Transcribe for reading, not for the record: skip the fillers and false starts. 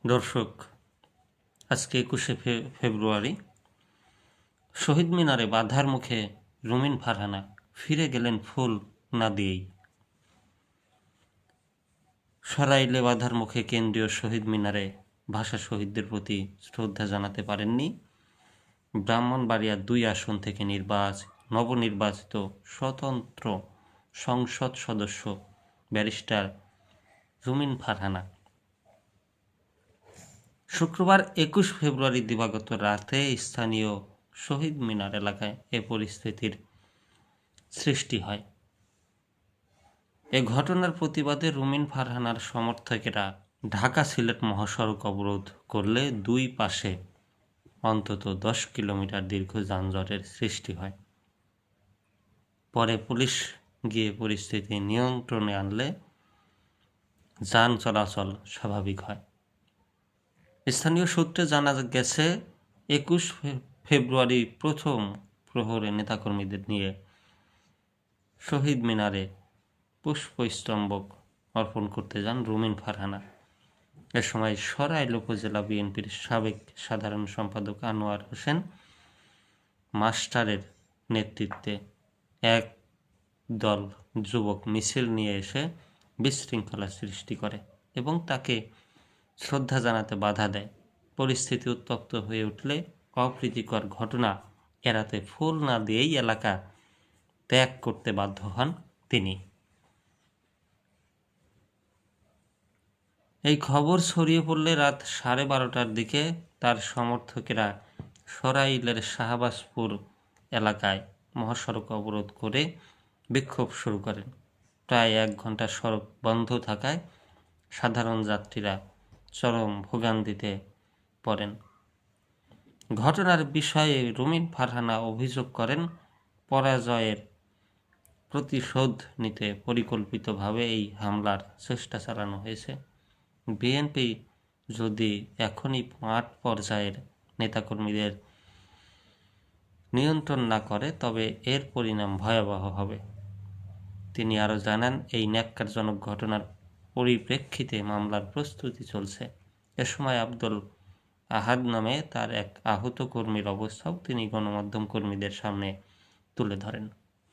দর্শক, আজকে 21শে ফেব্রুয়ারি। শহীদ মিনারে বাধার মুখে রুমিন ফারহানা ফিরে গেলেন ফুল না দিয়েই। সরাইলে বাধার মুখে কেন্দ্রীয় শহীদ মিনারে ভাষা শহীদদের প্রতি শ্রদ্ধা জানাতে পারেননি ব্রাহ্মণবাড়িয়ার 2 আসন থেকে নবনির্বাচিত স্বতন্ত্র সংসদ সদস্য ব্যারিস্টার রুমিন ফারহানা। শুক্রবার 21 ফেব্রুয়ারি দিবাগত রাতে স্থানীয় শহীদ মিনার এলাকায় এ পরিস্থিতির সৃষ্টি হয়। এ ঘটনার প্রতিবাদে রুমিন ফারহানার সমর্থকেরা ঢাকা সিলেট মহাসড়ক অবরোধ করলে দুই পাশে অন্তত 10 কিলোমিটার দীর্ঘ যানজটের সৃষ্টি হয়। পরে পুলিশ গিয়ে পরিস্থিতি নিয়ন্ত্রণে আনলে যান চলাচল স্বাভাবিক হয়। স্থানীয় সূত্রে জানা গেছে, 21 ফেব্রুয়ারি প্রথম প্রহরে নেতাকর্মীদের নিয়ে শহীদ মিনারে পুষ্পস্তম্ভক অর্পণ করতে যান রুমিন ফারহানা। এ সময় সরাইল উপজেলা বিএনপির সাবেক সাধারণ সম্পাদক আনোয়ার হোসেন মাস্টারের নেতৃত্বে এক দল যুবক মিছিল নিয়ে এসে বিশৃঙ্খলা সৃষ্টি করে এবং তাকে শ্রদ্ধা জানাতে বাধা দেয়। পরিস্থিতি উত্তপ্ত হয়ে উঠলে অপ্রীতিকর ঘটনা এড়াতে ফুল না দিয়েই এলাকা ত্যাগ করতে বাধ্য হন তিনি। এই খবর ছড়িয়ে পড়লে রাত 12:30টার দিকে তার সমর্থকেরা সরাইলের শাহবাজপুর এলাকায় মহাসড়ক অবরোধ করে বিক্ষোভ শুরু করেন। প্রায় 1 ঘন্টা সড়ক বন্ধ থাকায় সাধারণ যাত্রীরা চরম ভোগান্তিতে পড়েন। ঘটনার বিষয়ে রুমিন ফারহানা অভিযোগ করেন, পরাজয়ের প্রতিশোধ নিতে পরিকল্পিতভাবে এই হামলার চেষ্টা চালানো হয়েছে। বিএনপি যদি এখনই মাঠ পর্যায়ের নেতাকর্মীদের নিয়ন্ত্রণ না করে তবে এর পরিণাম ভয়াবহ হবে। তিনি আরও জানান, এই ন্যাক্কারজনক ঘটনার পরিপ্রেক্ষিতে মামলার প্রস্তুতি চলছে। এ সময় আব্দুল আহাদ নামে তার এক আহত কর্মীর অবস্থাও তিনি গণমাধ্যম কর্মীদের সামনে তুলে ধরেন।